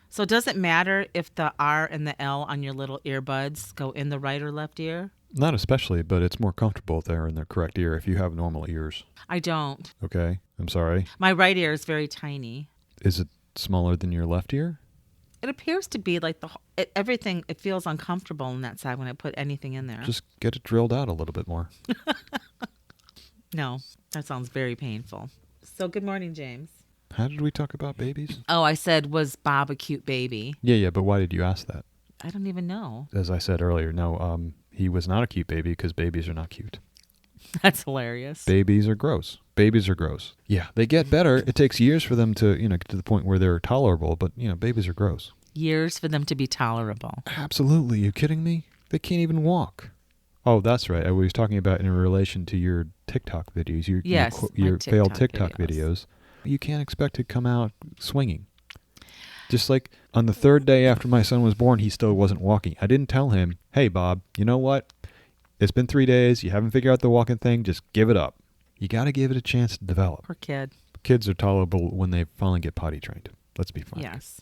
So does it matter if the R and the L on your little earbuds go in the right or left ear? Not especially, but it's more comfortable if they're in the correct ear if you have normal ears. I don't. Okay, I'm sorry. My right ear is very tiny. Is it smaller than your left ear? It appears to be like everything, it feels uncomfortable on that side when I put anything in there. Just get it drilled out a little bit more. No, that sounds very painful. So good morning, James. How did we talk about babies? Oh, I said, was Bob a cute baby? Yeah, but why did you ask that? I don't even know. As I said earlier, no, he was not a cute baby because babies are not cute. That's hilarious. Babies are gross. Babies are gross. Yeah, they get better. It takes years for them to, get to the point where they're tolerable, but, babies are gross. Years for them to be tolerable. Absolutely. You kidding me? They can't even walk. Oh, that's right. I was talking about in relation to your TikTok videos. Your failed TikTok videos. You can't expect to come out swinging. Just like on the third day after my son was born, he still wasn't walking. I didn't tell him, hey, Bob, you know what? It's been 3 days. You haven't figured out the walking thing. Just give it up. You got to give it a chance to develop. Poor kid. Kids are tolerable when they finally get potty trained. Let's be frank. Yes.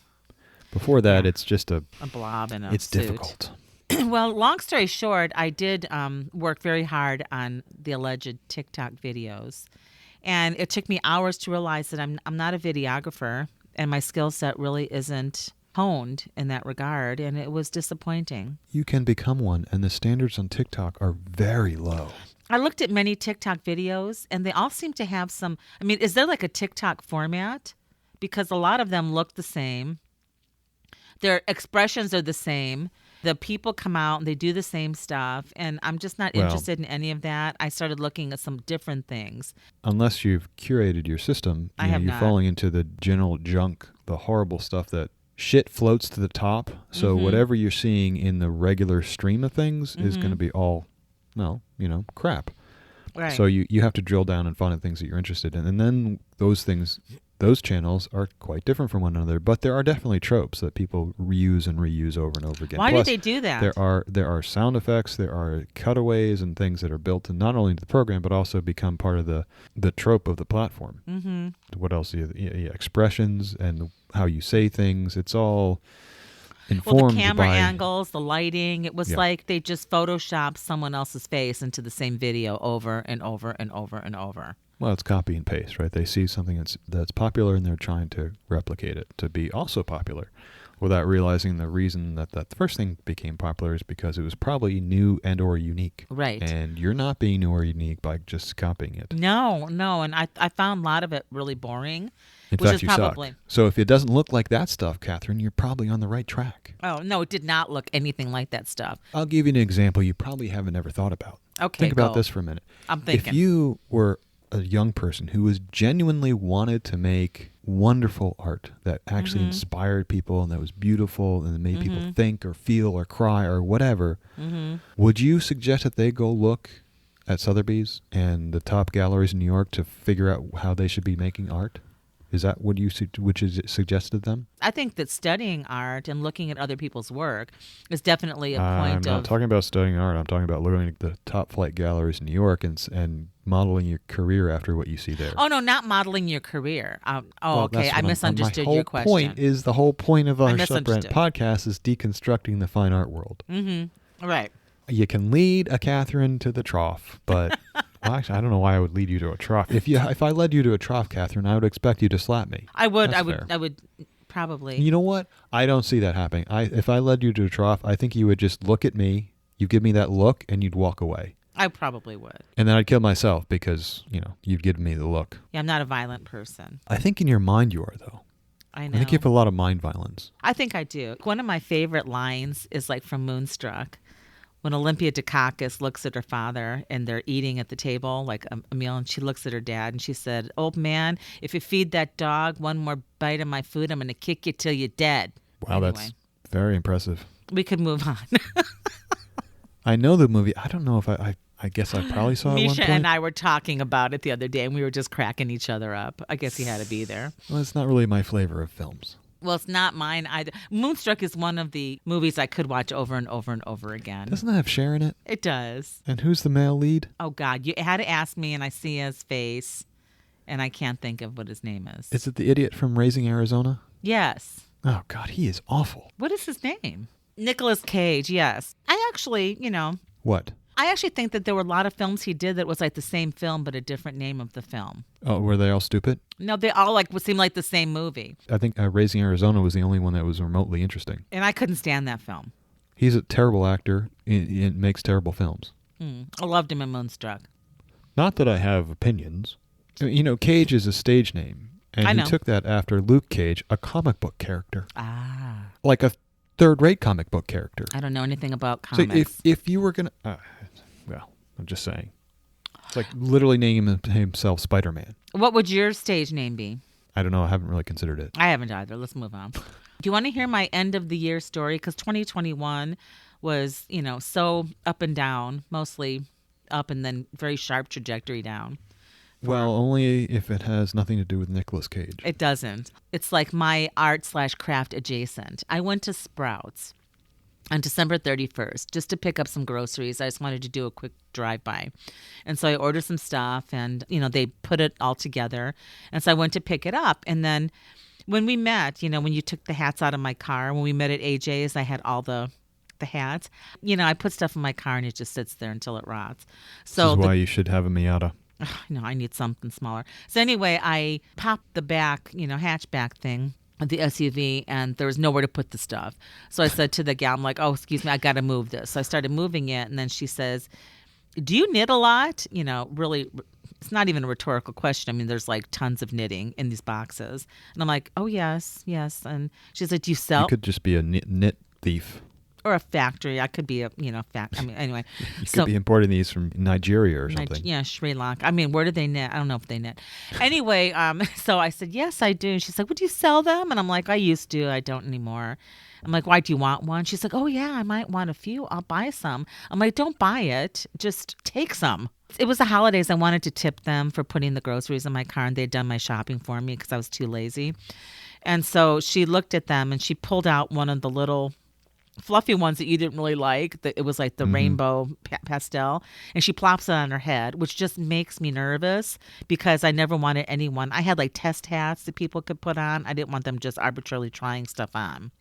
Before that, it's just a blob in a It's suit. difficult. Well, long story short, I did work very hard on the alleged TikTok videos. And it took me hours to realize that I'm not a videographer and my skill set really isn't honed in that regard. And it was disappointing. You can become one, and the standards on TikTok are very low. I looked at many TikTok videos, and they all seem to have some... I mean, is there like a TikTok format? Because a lot of them look the same. Their expressions are the same. The people come out and they do the same stuff, and I'm just not interested in any of that. I started looking at some different things. Unless you've curated your system, you're falling into the general junk, the horrible stuff that shit floats to the top. So whatever you're seeing in the regular stream of things is going to be all, crap. Right. So you have to drill down and find the things that you're interested in. And then those channels are quite different from one another, but there are definitely tropes that people reuse over and over again. Why Plus, did they do that? There are sound effects, there are cutaways and things that are built in not only into the program, but also become part of the trope of the platform. Mm-hmm. What else? Expressions and how you say things. It's all informed by... Well, the camera angles, the lighting. It was like they just photoshopped someone else's face into the same video over and over and over and over. Well, it's copy and paste, right? They see something that's popular and they're trying to replicate it to be also popular without realizing the reason that the first thing became popular is because it was probably new and or unique. Right. And you're not being new or unique by just copying it. No. And I found a lot of it really boring. In fact, you suck. So if it doesn't look like that stuff, Catherine, you're probably on the right track. Oh, no, it did not look anything like that stuff. I'll give you an example you probably haven't ever thought about. Okay, Think about this for a minute. I'm thinking. If you were a young person who was genuinely wanted to make wonderful art that actually inspired people and that was beautiful and that made people think or feel or cry or whatever, would you suggest that they go look at Sotheby's and the top galleries in New York to figure out how they should be making art? Is that what you suggested them? I think that studying art and looking at other people's work is definitely a point of... I'm not talking about studying art. I'm talking about looking at the top flight galleries in New York and modeling your career after what you see there. Oh, no, not modeling your career. Okay. I misunderstood your question. The whole point of our Subrant podcast is deconstructing the fine art world. Mm-hmm. Right. You can lead a Catherine to the trough, but... Well, actually, I don't know why I would lead you to a trough. If I led you to a trough, Catherine, I would expect you to slap me. I would probably. You know what? I don't see that happening. If I led you to a trough, I think you would just look at me, you give me that look, and you'd walk away. I probably would. And then I'd kill myself because, you'd give me the look. Yeah, I'm not a violent person. I think in your mind you are, though. I know. I think you have a lot of mind violence. I think I do. One of my favorite lines is like from Moonstruck. When Olympia Dukakis looks at her father and they're eating at the table, like a meal, and she looks at her dad and she said, "Old man, if you feed that dog one more bite of my food, I'm going to kick you till you're dead." Wow, anyway, that's very impressive. We could move on. I know the movie. I don't know if I guess I probably saw it at one point. Misha and I were talking about it the other day and we were just cracking each other up. I guess he had to be there. Well, it's not really my flavor of films. Well, it's not mine either. Moonstruck is one of the movies I could watch over and over and over again. Doesn't that have Cher in it? It does. And who's the male lead? Oh, God. You had to ask me, and I see his face, and I can't think of what his name is. Is it the idiot from Raising Arizona? Yes. Oh, God, he is awful. What is his name? Nicolas Cage, yes. I actually, What? I actually think that there were a lot of films he did that was like the same film but a different name of the film. Oh, were they all stupid? No, they all would seem like the same movie. I think Raising Arizona was the only one that was remotely interesting. And I couldn't stand that film. He's a terrible actor and makes terrible films. I loved him in Moonstruck. Not that I have opinions. Cage is a stage name. And I know. he took that after Luke Cage, a comic book character. Ah. Like a third-rate comic book character. I don't know anything about comics. So if you were going to... well, I'm just saying. It's like literally naming himself Spider-Man. What would your stage name be? I don't know. I haven't really considered it. I haven't either. Let's move on. Do you want to hear my end of the year story? Because 2021 was, so up and down, mostly up and then very sharp trajectory down. Well, only if it has nothing to do with Nicolas Cage. It doesn't. It's like my art/craft adjacent. I went to Sprouts on December 31st just to pick up some groceries. I just wanted to do a quick drive-by. And so I ordered some stuff and, they put it all together. And so I went to pick it up. And then when we met, when you took the hats out of my car, when we met at AJ's, I had all the hats. I put stuff in my car and it just sits there until it rots. So this is why you should have a Miata. No, I need something smaller. So anyway, I popped the back, hatchback thing of the SUV, and there was nowhere to put the stuff. So I said to the gal, I'm like, oh, excuse me, I got to move this. So I started moving it, and then she says, do you knit a lot? Really, it's not even a rhetorical question. I mean, there's like tons of knitting in these boxes. And I'm like, oh, yes. And she's like, do you sell? You could just be a knit thief. Or a factory. I could be anyway. You could be importing these from Nigeria or something. Yeah, Sri Lanka. I mean, where do they knit? I don't know if they knit. Anyway, so I said, yes, I do. And she's like, would you sell them? And I'm like, I used to. I don't anymore. I'm like, why, do you want one? She's like, oh, yeah, I might want a few. I'll buy some. I'm like, don't buy it. Just take some. It was the holidays. I wanted to tip them for putting the groceries in my car, and they'd done my shopping for me because I was too lazy. And so she looked at them, and she pulled out one of the little fluffy ones that you didn't really like. It was like the rainbow pastel, and she plops it on her head, which just makes me nervous because I never wanted anyone. I had like test hats that people could put on. I didn't want them just arbitrarily trying stuff on.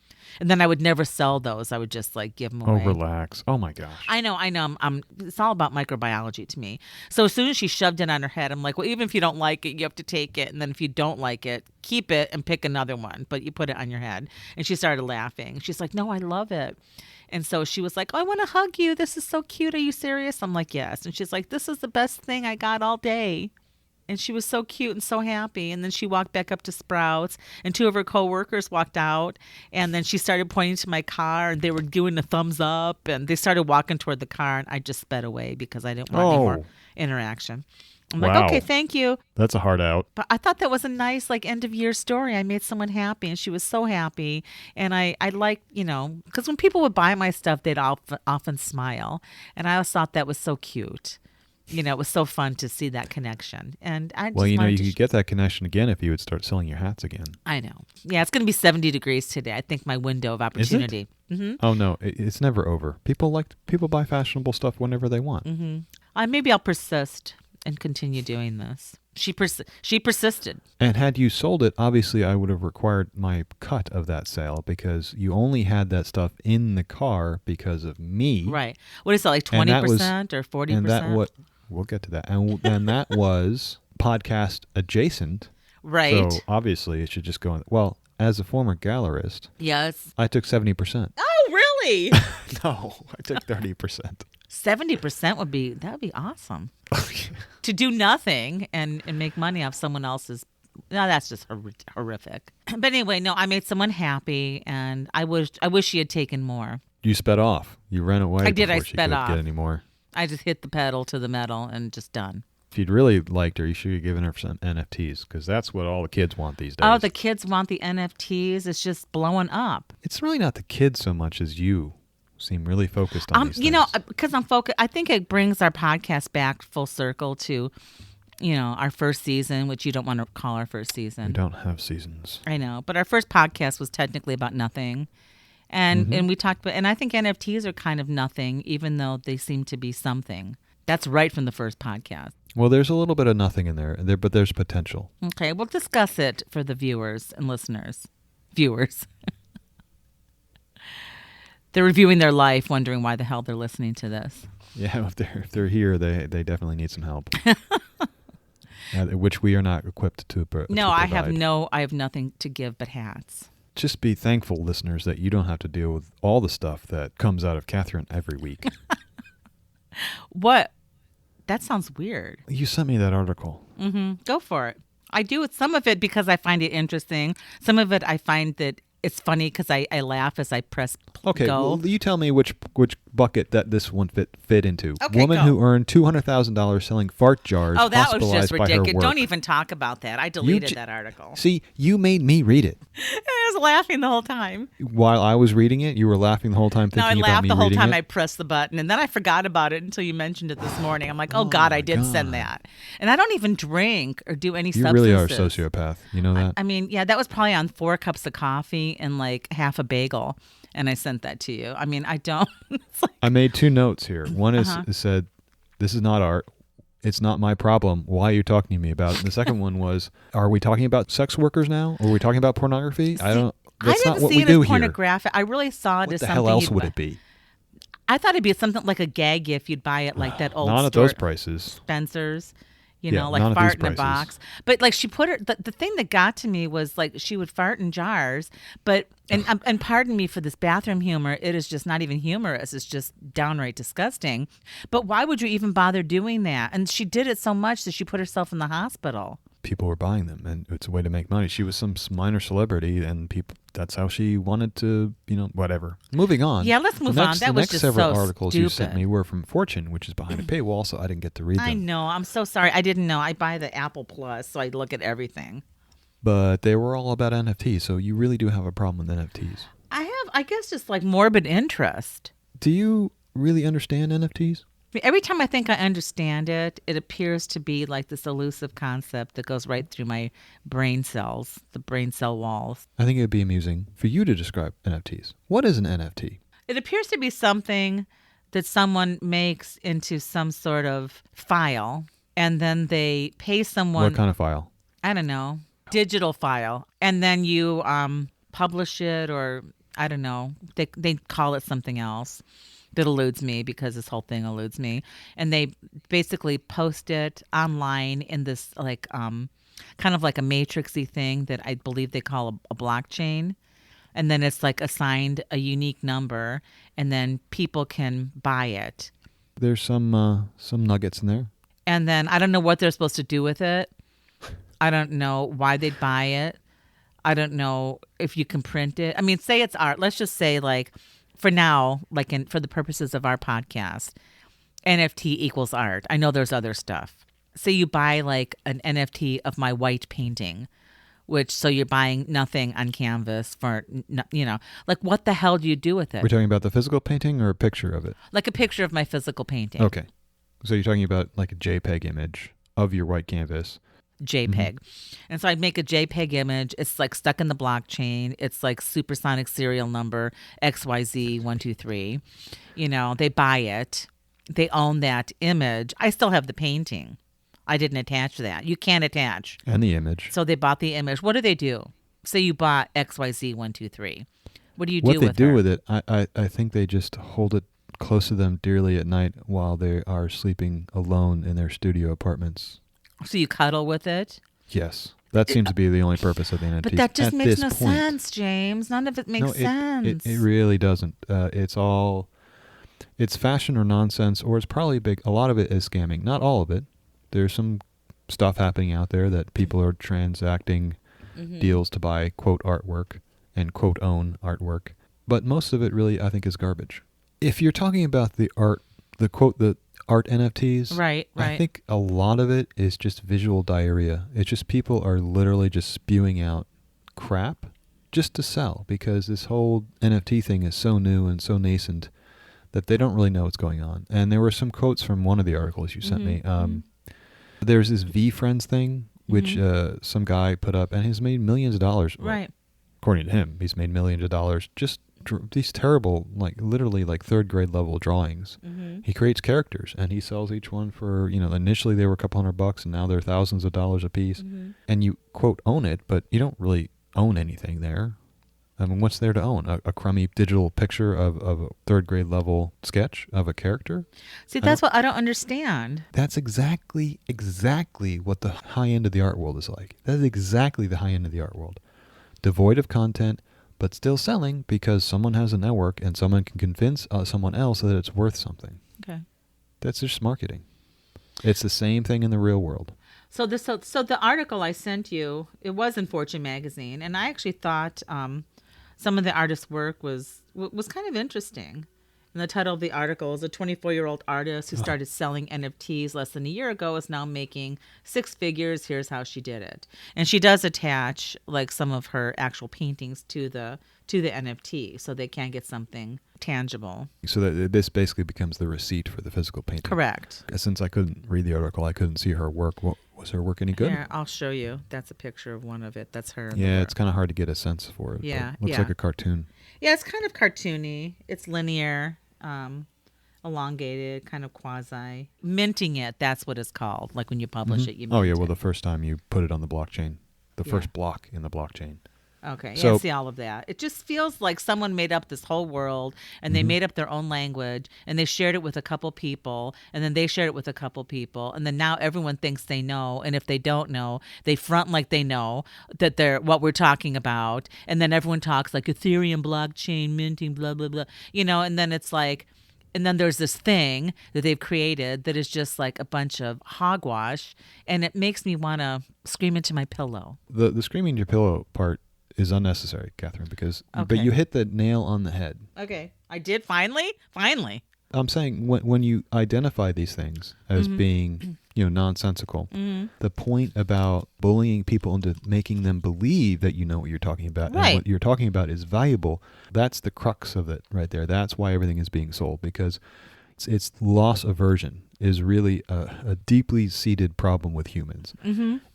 And then I would never sell those. I would just like give them away. Oh, relax. Oh my gosh. I know. It's all about microbiology to me. So as soon as she shoved it on her head, I'm like, well, even if you don't like it, you have to take it. And then if you don't like it, keep it and pick another one. But you put it on your head. And she started laughing. She's like, no, I love it. And so she was like, oh, I want to hug you. This is so cute. Are you serious? I'm like, yes. And she's like, this is the best thing I got all day. And she was so cute and so happy. And then she walked back up to Sprouts, and two of her coworkers walked out. And then she started pointing to my car, and they were doing a thumbs up. And they started walking toward the car, and I just sped away because I didn't want any more interaction. I'm like, okay, thank you. That's a hard out. But I thought that was a nice end of year story. I made someone happy, and she was so happy. And I like, because when people would buy my stuff, they'd often smile. And I always thought that was so cute. It was so fun to see that connection. And I just you could get that connection again if you would start selling your hats again. I know. Yeah, it's going to be 70 degrees today. I think my window of opportunity. Is it? Mm-hmm. Oh, no. It's never over. People buy fashionable stuff whenever they want. Mm-hmm. Maybe I'll persist and continue doing this. She persisted. And had you sold it, obviously I would have required my cut of that sale because you only had that stuff in the car because of me. Right. What is that, like 20% or 40%? We'll get to that. And that was podcast adjacent. Right. So obviously it should just go on. Well, as a former gallerist, yes, I took 70%. Oh, really? No, I took 30%. 70% would be awesome. To do nothing and make money off someone else's. No, that's just horrific. But anyway, no, I made someone happy, and I wish she had taken more. You sped off. You ran away. I did. I sped off. Get any more. I just hit the pedal to the metal and just done. If you'd really liked her, you should have given her some NFTs because that's what all the kids want these days. Oh, the kids want the NFTs. It's just blowing up. It's really not the kids so much as you seem really focused on these things. Because I'm focused. I think it brings our podcast back full circle to, our first season, which you don't want to call our first season. We don't have seasons. I know, but our first podcast was technically about nothing. And we talked about, and I think NFTs are kind of nothing, even though they seem to be something. That's right from the first podcast. Well, there's a little bit of nothing in there, but there's potential. Okay, we'll discuss it for the viewers and listeners. Viewers. They're reviewing their life, wondering why the hell they're listening to this. Yeah, if they're here, they definitely need some help. Which we are not equipped to provide. No, I have nothing to give but hats. Just be thankful, listeners, that you don't have to deal with all the stuff that comes out of Catherine every week. What? That sounds weird. You sent me that article. Go for it. I do some of it because I find it interesting. Some of it I find that it's funny because I laugh as I press go. Okay, well, you tell me which bucket that this one fit into. Okay, Woman who earned $200,000 selling fart jars. Oh, that was just ridiculous. Don't Don't even talk about that. I deleted that article. See, you made me read it. I was laughing the whole time. While I was reading it, you were laughing the whole time thinking about me reading it? No, I laughed the whole time I pressed the button, and then I forgot about it until you mentioned it this morning. I'm like, oh God, I did send that. And I don't even drink or do any substances. You really are a sociopath. You know that? I mean, yeah, that was probably on 4 cups of coffee and like half a bagel, and I sent that to you. I mean, I don't. I made 2 notes here. One is said, "This is not art. It's not my problem. Why are you talking to me about it?" And the second one was, "Are we talking about sex workers now? Or are we talking about pornography?" I don't. That's not what we do here. Pornographic. I really saw it as something. What the hell else would it be? I thought it'd be something like a gag gift. You'd buy it like that old. Not at those prices. Spencer's. Like fart in a box. But like she put her, the thing that got to me was like she would fart in jars, but, and pardon me for this bathroom humor, it is just not even humorous. It's just downright disgusting. But why would you even bother doing that? And she did it so much that she put herself in the hospital. People were buying them, and it's a way to make money. She was some minor celebrity, and that's how she wanted to, whatever. Moving on. Yeah, let's move on. That was just so stupid. The next several articles you sent me were from Fortune, which is behind a paywall, so I didn't get to read them. I know. I'm so sorry. I didn't know. I buy the Apple Plus, so I look at everything. But they were all about NFTs, so you really do have a problem with NFTs. I guess, just like morbid interest. Do you really understand NFTs? Every time I think I understand it, it appears to be like this elusive concept that goes right through my brain cells, the brain cell walls. I think it would be amusing for you to describe NFTs. What is an NFT? It appears to be something that someone makes into some sort of file, and then they pay someone. What kind of file? I don't know. Digital file. And then you publish it, or I don't know. They call it something else. That eludes me because this whole thing eludes me. And they basically post it online in this like kind of like a matrixy thing that I believe they call a blockchain. And then it's like assigned a unique number, and then people can buy it. There's some nuggets in there. And then I don't know what they're supposed to do with it. I don't know why they'd buy it. I don't know if you can print it. I mean, say it's art. Let's just say like, for now, like for the purposes of our podcast, NFT equals art. I know there's other stuff. Say you buy like an NFT of my white painting, so you're buying nothing on canvas for, like what the hell do you do with it? We're talking about the physical painting or a picture of it? Like a picture of my physical painting. Okay. So you're talking about like a JPEG image of your white canvas. JPEG. Mm-hmm. And so I make a JPEG image. It's like stuck in the blockchain. It's like supersonic serial number XYZ123. They buy it. They own that image. I still have the painting. I didn't attach that. You can't attach. And the image. So they bought the image. What do? Say you bought XYZ123. What do you do with it? What they do with it, I think they just hold it close to them dearly at night while they are sleeping alone in their studio apartments. So you cuddle with it? Yes. That seems to be the only purpose of the NFTs. But that just makes no sense, James. None of it makes sense. It really doesn't. It's fashion or nonsense, or it's probably a lot of it is scamming. Not all of it. There's some stuff happening out there that people are transacting deals to buy, quote, artwork and, quote, own artwork. But most of it really, I think, is garbage. If you're talking about the art, the art NFTs, right. I think a lot of it is just visual diarrhea. It's just people are literally just spewing out crap just to sell, because this whole NFT thing is so new and so nascent that they don't really know what's going on. And there were some quotes from one of the articles you sent me. There's this V-Friends thing, which some guy put up, and he's made millions of dollars. Right. According to him, he's made millions of dollars just these terrible, like literally like third grade level drawings. He creates characters and he sells each one for, initially they were a couple $100 and now they're thousands of dollars a piece. And you, quote, own it, but you don't really own anything there. I mean, what's there to own? A crummy digital picture of a third grade level sketch of a character? See, that's what I don't understand. That's exactly what the high end of the art world is like. That is exactly the high end of the art world. Devoid of content, but still selling because someone has a network and someone can convince someone else that it's worth something. Okay. That's just marketing. It's the same thing in the real world. So the article I sent you, it was in Fortune magazine, and I actually thought some of the artist's work was kind of interesting. And the title of the article is a 24-year-old artist who started selling NFTs less than a year ago is now making six figures. Here's how she did it. And she does attach like some of her actual paintings to the NFT, so they can get something tangible. So that this basically becomes the receipt for the physical painting. Correct. Since I couldn't read the article, I couldn't see her work. Was her work any good? Here, I'll show you. That's a picture of one of it. That's her. Yeah, it's kind of hard to get a sense for it. Yeah, looks like a cartoon. Yeah, it's kind of cartoony. It's linear, elongated, kind of quasi. Minting it, that's what it's called. Like when you publish it, you mint it. Well, the first time you put it on the blockchain. The first block in the blockchain. Okay, so, see all of that. It just feels like someone made up this whole world, and they made up their own language, and they shared it with a couple people, and then they shared it with a couple people, and then now everyone thinks they know, and if they don't know, they front like they know that they're what we're talking about, and then everyone talks like Ethereum, blockchain, minting, blah, blah, blah, and then it's like, and then there's this thing that they've created that is just like a bunch of hogwash, and it makes me want to scream into my pillow. The screaming into your pillow part is unnecessary, Catherine, because but you hit the nail on the head. Okay, I did finally. I'm saying when you identify these things as being nonsensical, the point about bullying people into making them believe that you know what you're talking about and what you're talking about is valuable, that's the crux of it right there. That's why everything is being sold, because it's loss aversion is really a deeply seated problem with humans.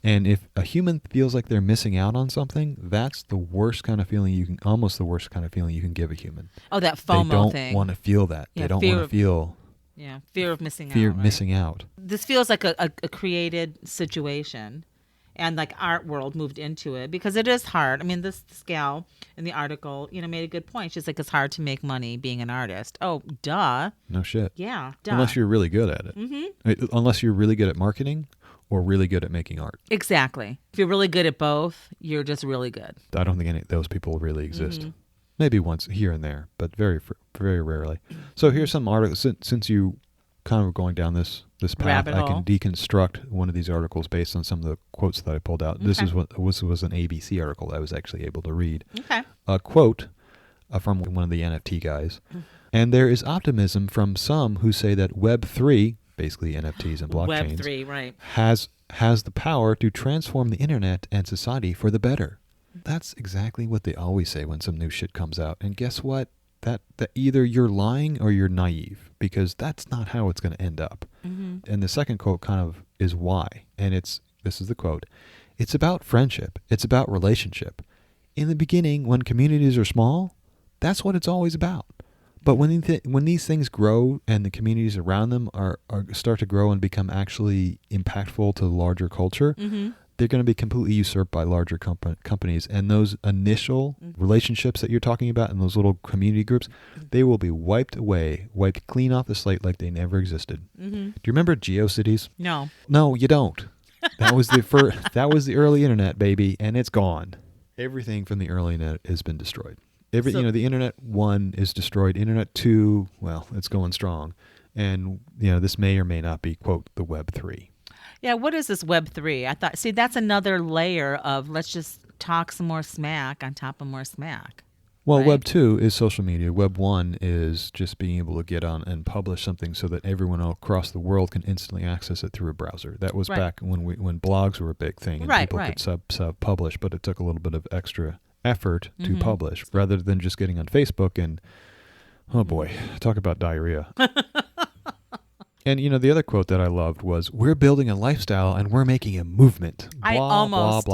And if a human feels like they're missing out on something, that's the worst kind of feeling almost the worst kind of feeling you can give a human. Oh, that FOMO thing. They don't want to feel that. Yeah, they don't want to feel... Yeah, fear of missing out. Fear of missing out. This feels like a created situation. And like art world moved into it because it is hard. I mean, this gal in the article, made a good point. She's like, it's hard to make money being an artist. Oh, duh. No shit. Yeah, duh. Unless you're really good at it. Unless you're really good at marketing or really good at making art. Exactly. If you're really good at both, you're just really good. I don't think any of those people really exist. Maybe once here and there, but very, very rarely. So here's some articles. Since you kind of going down this path, I can deconstruct one of these articles based on some of the quotes that I pulled out. This was an ABC article that I was actually able to read. Okay. A quote from one of the NFT guys. And there is optimism from some who say that Web3, basically NFTs and blockchains, Web3, right, has the power to transform the internet and society for the better. That's exactly what they always say when some new shit comes out. And guess what? That either you're lying or you're naive, because that's not how it's going to end up. And the second quote kind of is why. And this is the quote. It's about friendship. It's about relationship. In the beginning, when communities are small, that's what it's always about. But when these things grow and the communities around them are start to grow and become actually impactful to the larger culture, they're going to be completely usurped by larger companies. And those initial relationships that you're talking about in those little community groups, they will be wiped clean off the slate like they never existed. Do you remember GeoCities? No. No, you don't. That was the early internet, baby, and it's gone. Everything from the early internet has been destroyed. The internet 1 is destroyed. Internet 2, well, it's going strong. And this may or may not be, quote, the Web 3. Yeah, what is this Web 3? I thought, see, that's another layer of let's just talk some more smack on top of more smack. Well, right? Web 2 is social media. Web 1 is just being able to get on and publish something so that everyone across the world can instantly access it through a browser. That was back when blogs were a big thing and people could sub-publish, but it took a little bit of extra effort to publish rather than just getting on Facebook and, oh boy, talk about diarrhea. And, the other quote that I loved was, we're building a lifestyle and we're making a movement. I almost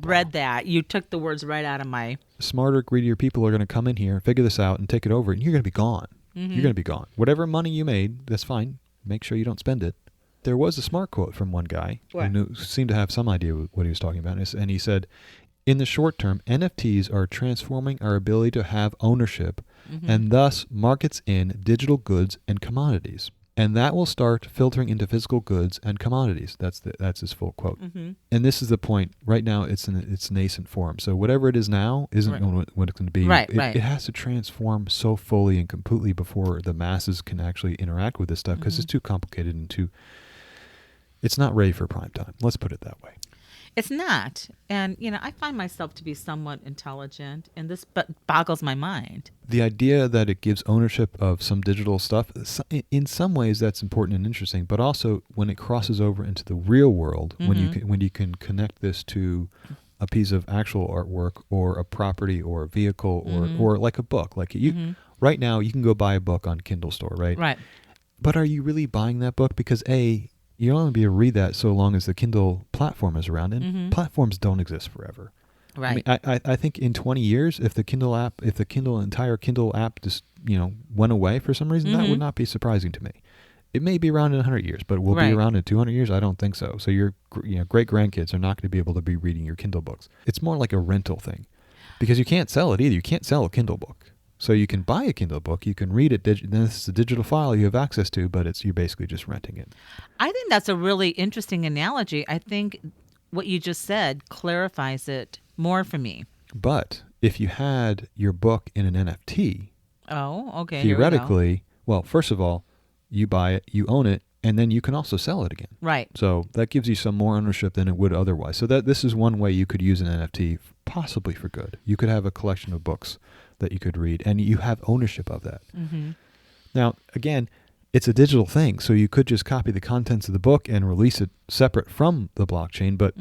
read that. You took the words right out of my... Smarter, greedier people are going to come in here, figure this out, and take it over, and you're going to be gone. You're going to be gone. Whatever money you made, that's fine. Make sure you don't spend it. There was a smart quote from one guy who seemed to have some idea what he was talking about, and he said, In the short term, NFTs are transforming our ability to have ownership and thus markets in digital goods and commodities. And that will start filtering into physical goods and commodities. That's his full quote. And this is the point. Right now, it's in its nascent form. So whatever it is now isn't what it's going to be. It has to transform so fully and completely before the masses can actually interact with this stuff because it's too complicated and it's not ready for prime time. Let's put it that way. It's not. And, I find myself to be somewhat intelligent, and this boggles my mind. The idea that it gives ownership of some digital stuff, in some ways that's important and interesting, but also when it crosses over into the real world, when you can connect this to a piece of actual artwork or a property or a vehicle or like a book. Like right now, you can go buy a book on Kindle store, right? Right. But are you really buying that book? Because you don't want to be able to read that so long as the Kindle platform is around, and platforms don't exist forever. Right. I mean, I think in 20 years, if the entire Kindle app just went away for some reason, that would not be surprising to me. It may be around in 100 years, but will be around in 200 years? I don't think so. So your great grandkids are not going to be able to be reading your Kindle books. It's more like a rental thing, because you can't sell it either. You can't sell a Kindle book. So you can buy a Kindle book, you can read it, then this is a digital file you have access to, but you're basically just renting it. I think that's a really interesting analogy. I think what you just said clarifies it more for me. But if you had your book in an NFT, theoretically, well, first of all, you buy it, you own it, and then you can also sell it again. Right. So that gives you some more ownership than it would otherwise. So this is one way you could use an NFT possibly for good. You could have a collection of books that you could read, and you have ownership of that. Now, again, it's a digital thing, so you could just copy the contents of the book and release it separate from the blockchain, but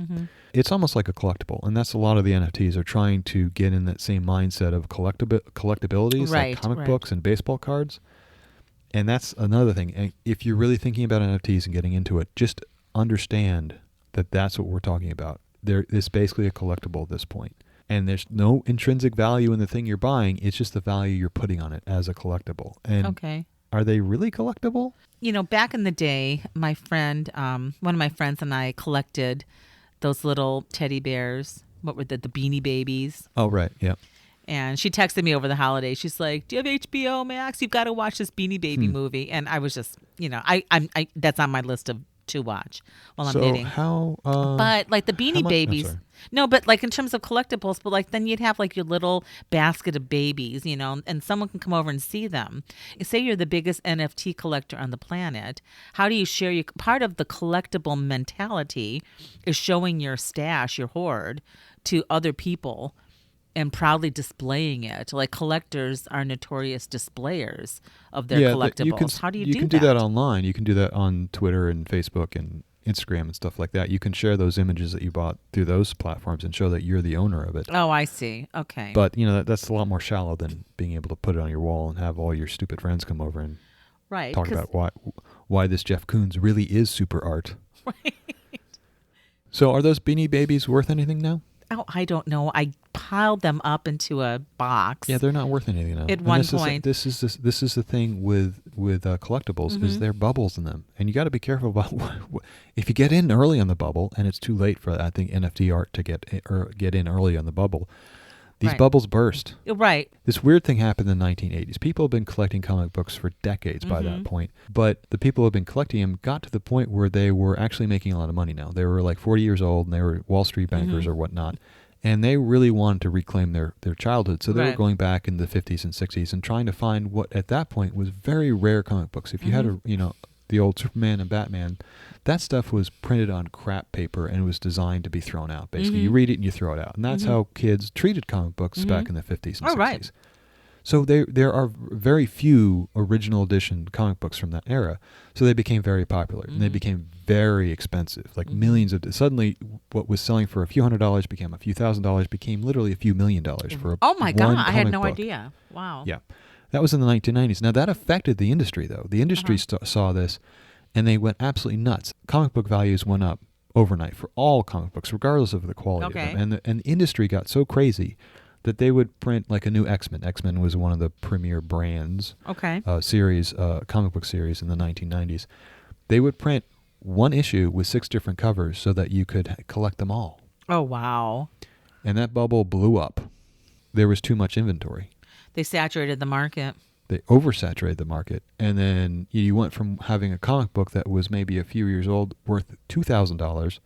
it's almost like a collectible, and that's a lot of the NFTs are trying to get in that same mindset of collectabilities, like comic books and baseball cards. And that's another thing. And if you're really thinking about NFTs and getting into it, just understand that that's what we're talking about. It's basically a collectible at this point. And there's no intrinsic value in the thing you're buying. It's just the value you're putting on it as a collectible. And are they really collectible? Back in the day, my friend, one of my friends and I collected those little teddy bears. What were the Beanie Babies? Oh, right. Yeah. And she texted me over the holidays. She's like, "Do you have HBO Max? You've got to watch this Beanie Baby movie." And I was just, I that's on my list to watch while I'm knitting. But like the Beanie Babies, no, but like in terms of collectibles, but like then you'd have like your little basket of babies, and someone can come over and see them. Say you're the biggest NFT collector on the planet. How do you share part of the collectible mentality is showing your stash, your hoard, to other people and proudly displaying it. Like collectors are notorious displayers of their collectibles. How do you do that? You can do that online. You can do that on Twitter and Facebook and Instagram and stuff like that. You can share those images that you bought through those platforms and show that you're the owner of it. Oh, I see. Okay. But, that's a lot more shallow than being able to put it on your wall and have all your stupid friends come over and talk about why this Jeff Koons really is super art. Right. So are those Beanie Babies worth anything now? Oh, I don't know. I piled them up into a box. Yeah, they're not worth anything now. At one point, this is the thing with collectibles is there are bubbles in them, and you got to be careful about if you get in early on the bubble, and it's too late for I think NFT art to get in early on the bubble. These bubbles burst. Right. This weird thing happened in the 1980s. People have been collecting comic books for decades by that point. But the people who have been collecting them got to the point where they were actually making a lot of money now. They were like 40 years old, and they were Wall Street bankers or whatnot. And they really wanted to reclaim their childhood. So they were going back in the 50s and 60s and trying to find what at that point was very rare comic books. If you had the old Superman and Batman, that stuff was printed on crap paper and it was designed to be thrown out. Basically, you read it and you throw it out. And that's how kids treated comic books back in the 50s and 60s. Right. So there are very few original edition comic books from that era. So they became very popular and they became very expensive, like millions of. Suddenly, what was selling for a few $100s became a few $1,000s, became literally a few $1 million for a Oh my God, I had no book. Idea. Wow. Yeah. That was in the 1990s. Now, that affected the industry, though. The industry saw this, and they went absolutely nuts. Comic book values went up overnight for all comic books, regardless of the quality of them. And the industry got so crazy that they would print like a new X-Men. X-Men was one of the premier brands, series, comic book series in the 1990s. They would print one issue with 6 different covers so that you could collect them all. Oh, wow. And that bubble blew up. There was too much inventory. They saturated the market. They oversaturated the market. And then you went from having a comic book that was maybe a few years old worth $2,000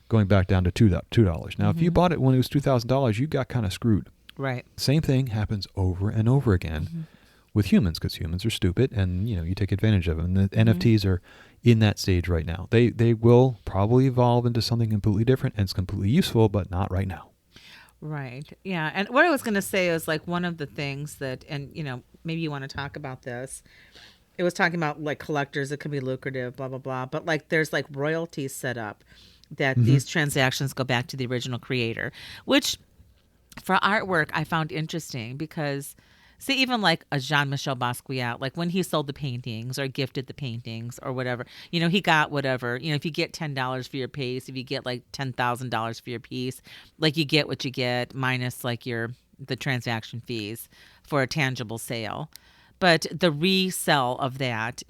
going back down to $2. Now, if you bought it when it was $2,000, you got kind of screwed. Right. Same thing happens over and over again with humans, because humans are stupid and, you take advantage of them. And the NFTs are in that stage right now. They will probably evolve into something completely different, and it's completely useful, but not right now. Right. Yeah. And what I was going to say is like one of the things that, and, maybe you want to talk about this. It was talking about like collectors, it could be lucrative, blah, blah, blah. But like there's like royalties set up that these transactions go back to the original creator, which for artwork I found interesting because, see, even like a Jean-Michel Basquiat, like when he sold the paintings or gifted the paintings or whatever, he got whatever, if you get $10 for your piece, if you get like $10,000 for your piece, like you get what you get minus like the transaction fees for a tangible sale. But the resell of that,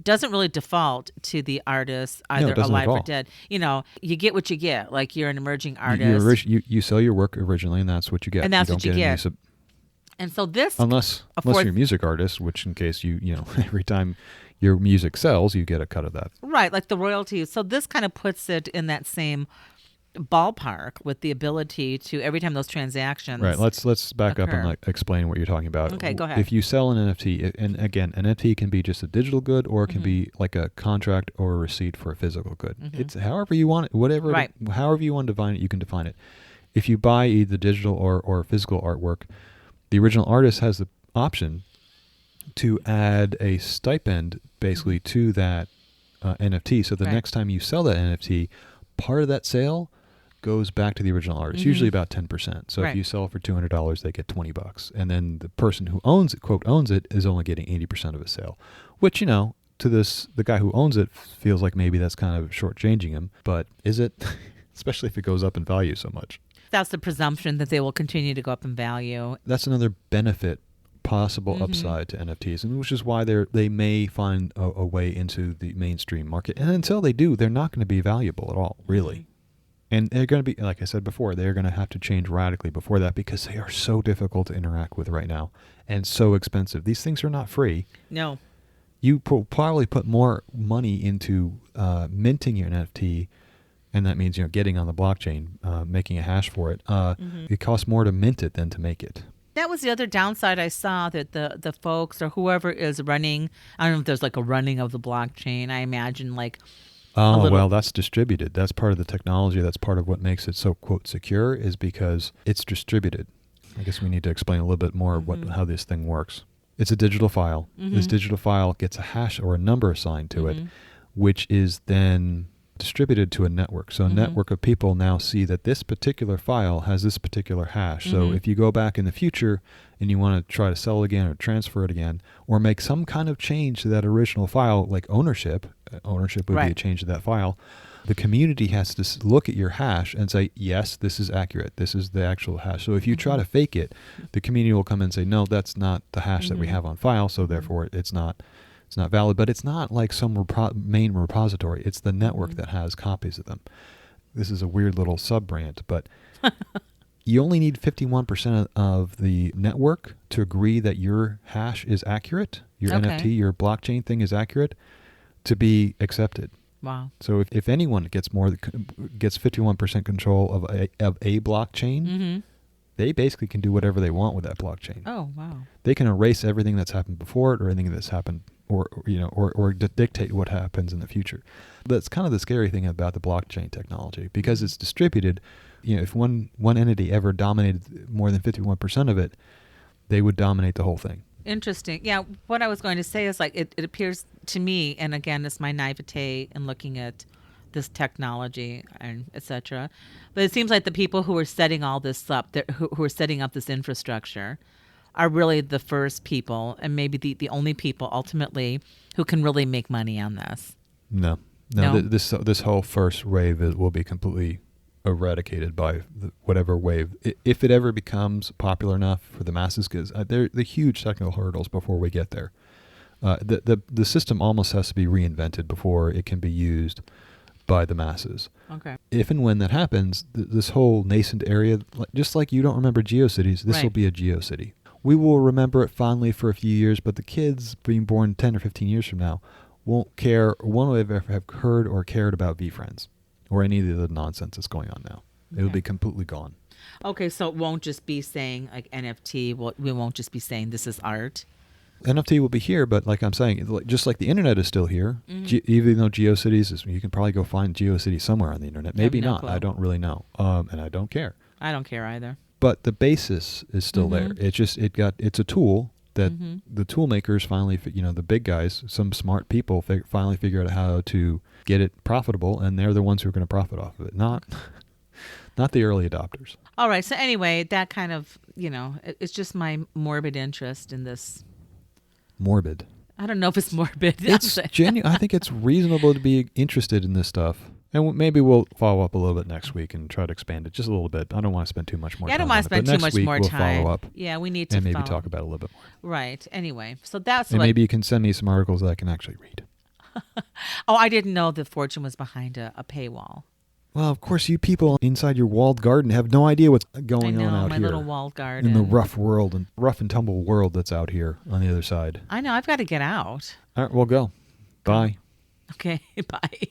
doesn't really default to the artist, either alive or dead. You get what you get. Like you're an emerging artist. You sell your work originally, and that's what you get. And that's what you get. And so this, unless you're a music artist, which in case every time your music sells, you get a cut of that. Right, like the royalties. So this kind of puts it in that same ballpark with the ability to, every time those transactions. Right. Let's back up and explain what you're talking about. Okay, go ahead. If you sell an NFT, and again, an NFT can be just a digital good, or it can be like a contract or a receipt for a physical good. It's however you want it, whatever, however you want to define it, you can define it. If you buy either digital or physical artwork, the original artist has the option to add a stipend basically to that NFT. So the next time you sell that NFT, part of that sale goes back to the original artist, usually about 10%. So if you sell it for $200, they get $20. And then the person who owns it, quote, owns it, is only getting 80% of a sale, which, to the guy who owns it feels like maybe that's kind of shortchanging him. But is it? Especially if it goes up in value so much. That's the presumption that they will continue to go up in value. That's another benefit, possible upside to NFTs, and which is why they may find a way into the mainstream market. And until they do, they're not going to be valuable at all, really. And they're going to be, like I said before, they're going to have to change radically before that, because they are so difficult to interact with right now and so expensive. These things are not free. No. You probably put more money into minting your NFT, and that means getting on the blockchain, making a hash for it. It costs more to mint it than to make it. That was the other downside I saw, that the folks or whoever is running, I don't know if there's like a running of the blockchain. I imagine like well, that's distributed. That's part of the technology. That's part of what makes it so, quote, secure, is because it's distributed. I guess we need to explain a little bit more how this thing works. It's a digital file. This digital file gets a hash or a number assigned to it, which is then distributed to a network. So a network of people now see that this particular file has this particular hash. So if you go back in the future and you want to try to sell it again or transfer it again or make some kind of change to that original file, like ownership would be a change to that file, the community has to look at your hash and say, yes, this is accurate. This is the actual hash. So if you try to fake it, the community will come in and say, no, that's not the hash that we have on file, so therefore it's not valid. But it's not like some main repository. It's the network that has copies of them. This is a weird little sub-rant, but you only need 51% of the network to agree that your hash is accurate, your NFT, your blockchain thing is accurate, to be accepted. Wow. So if anyone gets 51% control of a blockchain, they basically can do whatever they want with that blockchain. Oh, wow. They can erase everything that's happened before it or anything that's happened or dictate what happens in the future. That's kind of the scary thing about the blockchain technology, because it's distributed. If one entity ever dominated more than 51% of it, they would dominate the whole thing. Interesting. Yeah, what I was going to say is like it appears to me, and again, it's my naivete in looking at this technology and etc. But it seems like the people who are setting all this up, who are setting up this infrastructure, are really the first people, and maybe the only people ultimately who can really make money on this. No. This whole first wave will be completely eradicated by whatever wave, if it ever becomes popular enough for the masses, because they're the huge technical hurdles before we get there. The system almost has to be reinvented before it can be used by the masses. Okay. If and when that happens, this whole nascent area, just like you don't remember GeoCities, this will be a GeoCity. We will remember it fondly for a few years, but the kids being born 10 or 15 years from now won't care, or won't ever have heard or cared about VFriends or any of the nonsense that's going on now. Okay. It'll be completely gone. Okay, so it won't just be saying like NFT. We won't just be saying this is art. NFT will be here, but like I'm saying, just like the internet is still here, even though GeoCities is, you can probably go find GeoCities somewhere on the internet. Maybe not. Clue. I don't really know, and I don't care. I don't care either. But the basis is still there. It's a tool that the tool makers finally, the big guys, some smart people finally figure out how to get it profitable, and they're the ones who are going to profit off of it, not the early adopters. All right. So anyway, that kind of, it's just my morbid interest in this. Morbid. I don't know if it's morbid. It's genuine. I think it's reasonable to be interested in this stuff. And maybe we'll follow up a little bit next week and try to expand it just a little bit. I don't want to spend too much more time. I don't want to spend too much more time. We'll follow up. Yeah, we need to and maybe talk about it a little bit more. Right. Anyway, so that's and maybe you can send me some articles that I can actually read. Oh, I didn't know that Fortune was behind a paywall. Well, of course, you people inside your walled garden have no idea what's going on out my here. Little walled garden. In the rough and tumble world that's out here on the other side. I know. I've got to get out. All right, we'll go. Bye. Okay, bye.